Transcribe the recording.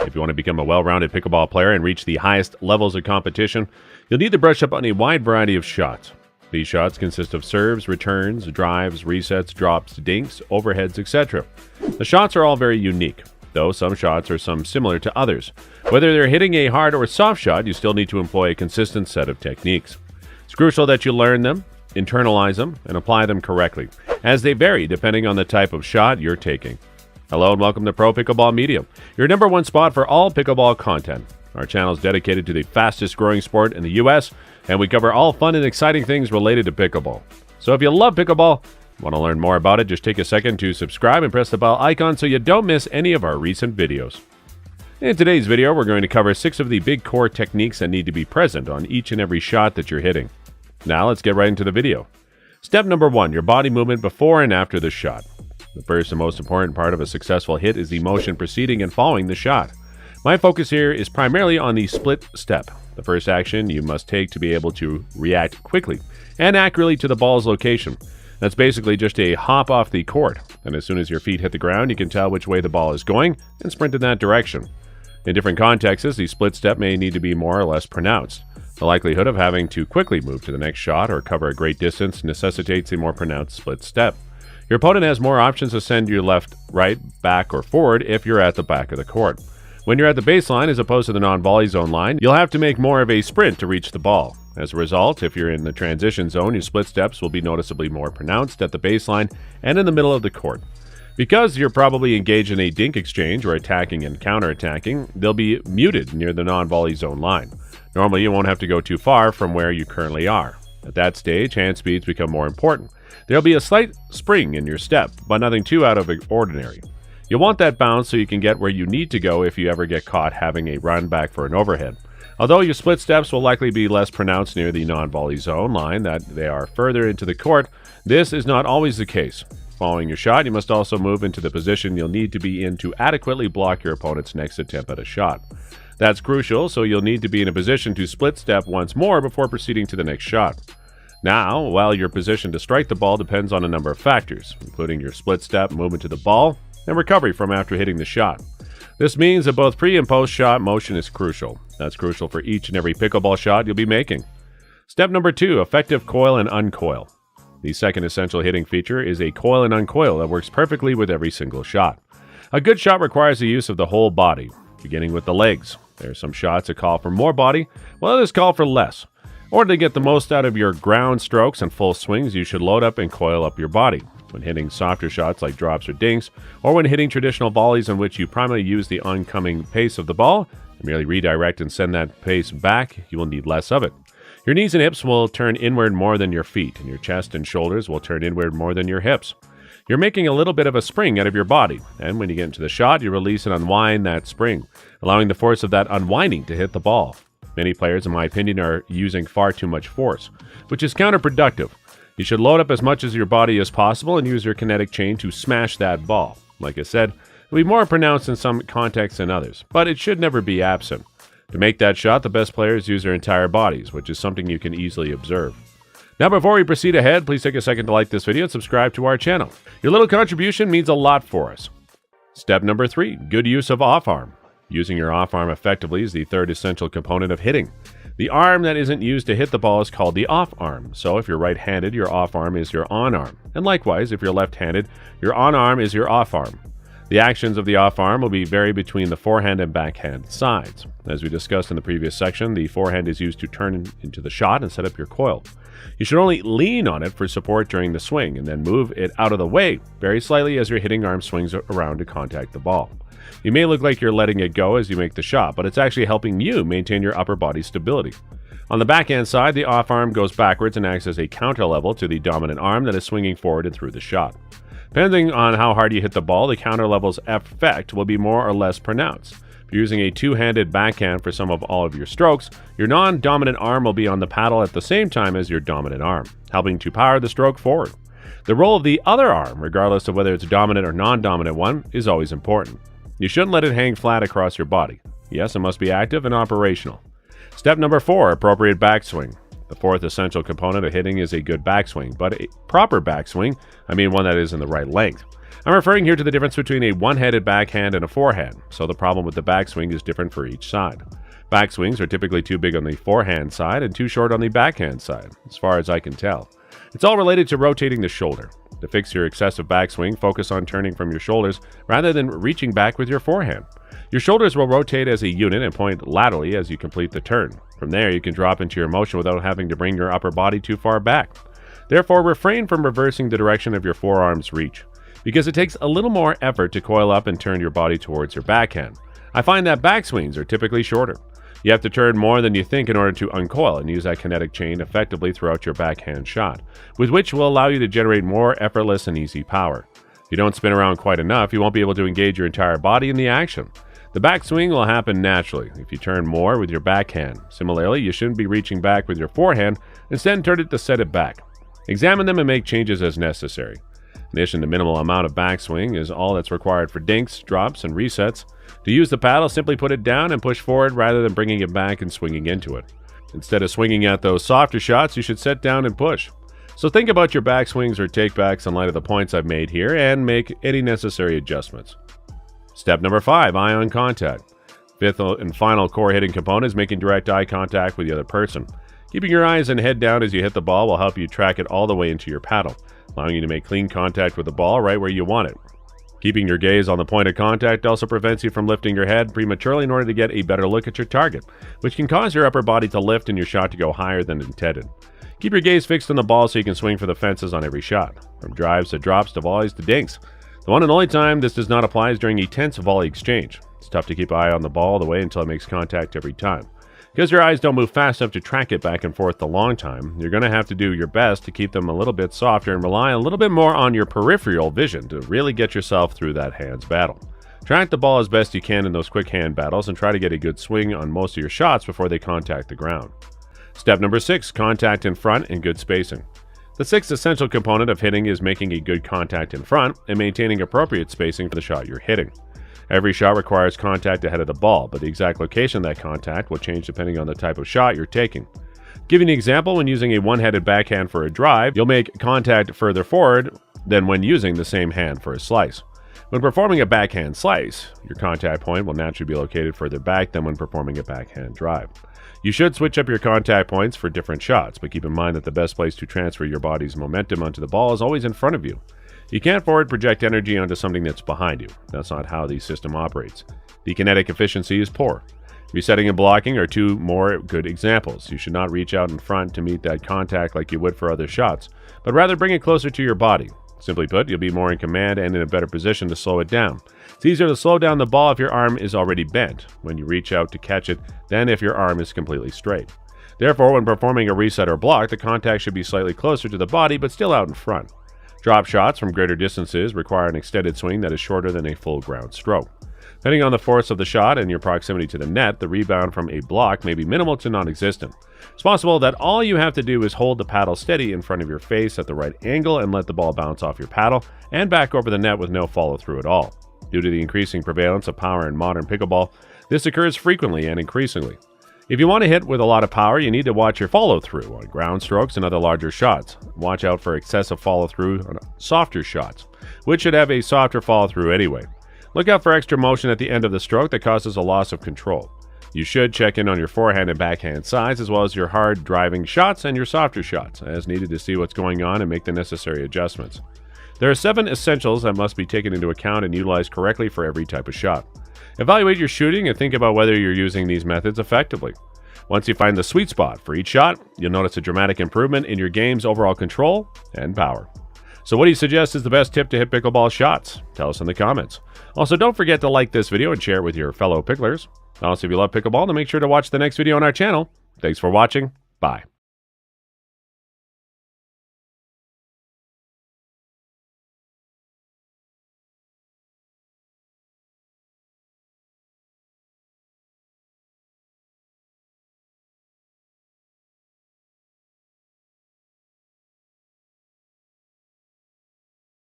If you want to become a well-rounded pickleball player and reach the highest levels of competition, you'll need to brush up on a wide variety of shots. These shots consist of serves, returns, drives, resets, drops, dinks, overheads, etc. The shots are all very unique, though some shots are similar to others. Whether they're hitting a hard or soft shot, you still need to employ a consistent set of techniques. It's crucial that you learn them, internalize them, and apply them correctly, as they vary depending on the type of shot you're taking. Hello and welcome to Pro Pickleball Media, your number one spot for all pickleball content. Our channel is dedicated to the fastest growing sport in the US, and we cover all fun and exciting things related to pickleball. So if you love pickleball, want to learn more about it, just take a second to subscribe and press the bell icon so you don't miss any of our recent videos. In today's video, we're going to cover 6 of the big core techniques that need to be present on each and every shot that you're hitting. Now let's get right into the video. Step number 1, your body movement before and after the shot. The first and most important part of a successful hit is the motion preceding and following the shot. My focus here is primarily on the split step. The first action you must take to be able to react quickly and accurately to the ball's location. That's basically just a hop off the court, and as soon as your feet hit the ground, you can tell which way the ball is going and sprint in that direction. In different contexts, the split step may need to be more or less pronounced. The likelihood of having to quickly move to the next shot or cover a great distance necessitates a more pronounced split step. Your opponent has more options to send you left, right, back, or forward if you're at the back of the court. When you're at the baseline as opposed to the non-volley zone line, you'll have to make more of a sprint to reach the ball. As a result, if you're in the transition zone, your split steps will be noticeably more pronounced at the baseline and in the middle of the court. Because you're probably engaged in a dink exchange or attacking and counter-attacking, they'll be muted near the non-volley zone line. Normally, you won't have to go too far from where you currently are. At that stage, hand speeds become more important. There'll be a slight spring in your step, but nothing too out of the ordinary. You'll want that bounce so you can get where you need to go if you ever get caught having a run back for an overhead. Although your split steps will likely be less pronounced near the non-volley zone line that they are further into the court, this is not always the case. Following your shot, you must also move into the position you'll need to be in to adequately block your opponent's next attempt at a shot. That's crucial, so you'll need to be in a position to split step once more before proceeding to the next shot. Now, while your position to strike the ball depends on a number of factors, including your split step, movement to the ball, and recovery from after hitting the shot. This means that both pre- and post-shot motion is crucial. That's crucial for each and every pickleball shot you'll be making. Step number 2, effective coil and uncoil. The second essential hitting feature is a coil and uncoil that works perfectly with every single shot. A good shot requires the use of the whole body, beginning with the legs. There are some shots that call for more body, while others call for less. In order to get the most out of your ground strokes and full swings, you should load up and coil up your body. When hitting softer shots like drops or dinks, or when hitting traditional volleys in which you primarily use the oncoming pace of the ball, and merely redirect and send that pace back, you will need less of it. Your knees and hips will turn inward more than your feet, and your chest and shoulders will turn inward more than your hips. You're making a little bit of a spring out of your body, and when you get into the shot, you release and unwind that spring, allowing the force of that unwinding to hit the ball. Many players, in my opinion, are using far too much force, which is counterproductive. You should load up as much as your body as possible and use your kinetic chain to smash that ball. Like I said, it'll be more pronounced in some contexts than others, but it should never be absent. To make that shot, the best players use their entire bodies, which is something you can easily observe. Now, before we proceed ahead, please take a second to like this video and subscribe to our channel. Your little contribution means a lot for us. Step number 3, good use of off-arm. Using your off-arm effectively is the third essential component of hitting. The arm that isn't used to hit the ball is called the off-arm. So if you're right-handed, your off-arm is your on-arm. And likewise, if you're left-handed, your on-arm is your off-arm. The actions of the off-arm will vary between the forehand and backhand sides. As we discussed in the previous section, the forehand is used to turn into the shot and set up your coil. You should only lean on it for support during the swing and then move it out of the way very slightly as your hitting arm swings around to contact the ball. You may look like you're letting it go as you make the shot, but it's actually helping you maintain your upper body stability. On the backhand side, the off arm goes backwards and acts as a counter level to the dominant arm that is swinging forward and through the shot. Depending on how hard you hit the ball, the counter level's effect will be more or less pronounced. If you're using a two-handed backhand for some of all of your strokes, your non-dominant arm will be on the paddle at the same time as your dominant arm, helping to power the stroke forward. The role of the other arm, regardless of whether it's a dominant or non-dominant one, is always important. You shouldn't let it hang flat across your body. Yes, it must be active and operational. Step number 4, appropriate backswing. The fourth essential component of hitting is a good backswing, but a proper backswing, I mean one that is in the right length. I'm referring here to the difference between a one-handed backhand and a forehand, so the problem with the backswing is different for each side. Backswings are typically too big on the forehand side and too short on the backhand side, as far as I can tell. It's all related to rotating the shoulder. To fix your excessive backswing, focus on turning from your shoulders rather than reaching back with your forehand. Your shoulders will rotate as a unit and point laterally as you complete the turn. From there, you can drop into your motion without having to bring your upper body too far back. Therefore, refrain from reversing the direction of your forearm's reach, because it takes a little more effort to coil up and turn your body towards your backhand. I find that backswings are typically shorter. You have to turn more than you think in order to uncoil and use that kinetic chain effectively throughout your backhand shot, with which will allow you to generate more effortless and easy power. If you don't spin around quite enough, you won't be able to engage your entire body in the action. The backswing will happen naturally if you turn more with your backhand. Similarly, you shouldn't be reaching back with your forehand, instead turn it to set it back. Examine them and make changes as necessary. In addition, the minimal amount of backswing is all that's required for dinks, drops, and resets. To use the paddle, simply put it down and push forward rather than bringing it back and swinging into it. Instead of swinging at those softer shots, you should set down and push. So think about your backswings or takebacks in light of the points I've made here and make any necessary adjustments. Step number 5, eye on contact. Fifth and final core hitting component is making direct eye contact with the other person. Keeping your eyes and head down as you hit the ball will help you track it all the way into your paddle, allowing you to make clean contact with the ball right where you want it. Keeping your gaze on the point of contact also prevents you from lifting your head prematurely in order to get a better look at your target, which can cause your upper body to lift and your shot to go higher than intended. Keep your gaze fixed on the ball so you can swing for the fences on every shot, from drives to drops to volleys to dinks. The one and only time this does not apply is during a tense volley exchange. It's tough to keep an eye on the ball all the way until it makes contact every time. Because your eyes don't move fast enough to track it back and forth the long time, you're going to have to do your best to keep them a little bit softer and rely a little bit more on your peripheral vision to really get yourself through that hands battle. Track the ball as best you can in those quick hand battles and try to get a good swing on most of your shots before they contact the ground. Step number 6, contact in front and good spacing. The sixth essential component of hitting is making a good contact in front and maintaining appropriate spacing for the shot you're hitting. Every shot requires contact ahead of the ball, but the exact location of that contact will change depending on the type of shot you're taking. Giving an example, when using a one-handed backhand for a drive, you'll make contact further forward than when using the same hand for a slice. When performing a backhand slice, your contact point will naturally be located further back than when performing a backhand drive. You should switch up your contact points for different shots, but keep in mind that the best place to transfer your body's momentum onto the ball is always in front of you. You can't forward project energy onto something that's behind you. That's not how the system operates. The kinetic efficiency is poor. Resetting and blocking are two more good examples. You should not reach out in front to meet that contact like you would for other shots, but rather bring it closer to your body. Simply put, you'll be more in command and in a better position to slow it down. It's easier to slow down the ball if your arm is already bent when you reach out to catch it than if your arm is completely straight. Therefore, when performing a reset or block, the contact should be slightly closer to the body but still out in front. Drop shots from greater distances require an extended swing that is shorter than a full ground stroke. Depending on the force of the shot and your proximity to the net, the rebound from a block may be minimal to non-existent. It's possible that all you have to do is hold the paddle steady in front of your face at the right angle and let the ball bounce off your paddle and back over the net with no follow-through at all. Due to the increasing prevalence of power in modern pickleball, this occurs frequently and increasingly. If you want to hit with a lot of power, you need to watch your follow-through on ground strokes and other larger shots. Watch out for excessive follow-through on softer shots, which should have a softer follow-through anyway. Look out for extra motion at the end of the stroke that causes a loss of control. You should check in on your forehand and backhand sides as well as your hard driving shots and your softer shots as needed to see what's going on and make the necessary adjustments. There are 7 essentials that must be taken into account and utilized correctly for every type of shot. Evaluate your shooting and think about whether you're using these methods effectively. Once you find the sweet spot for each shot, you'll notice a dramatic improvement in your game's overall control and power. So what do you suggest is the best tip to hit pickleball shots? Tell us in the comments. Also, don't forget to like this video and share it with your fellow picklers. Also, if you love pickleball, then make sure to watch the next video on our channel. Thanks for watching. Bye.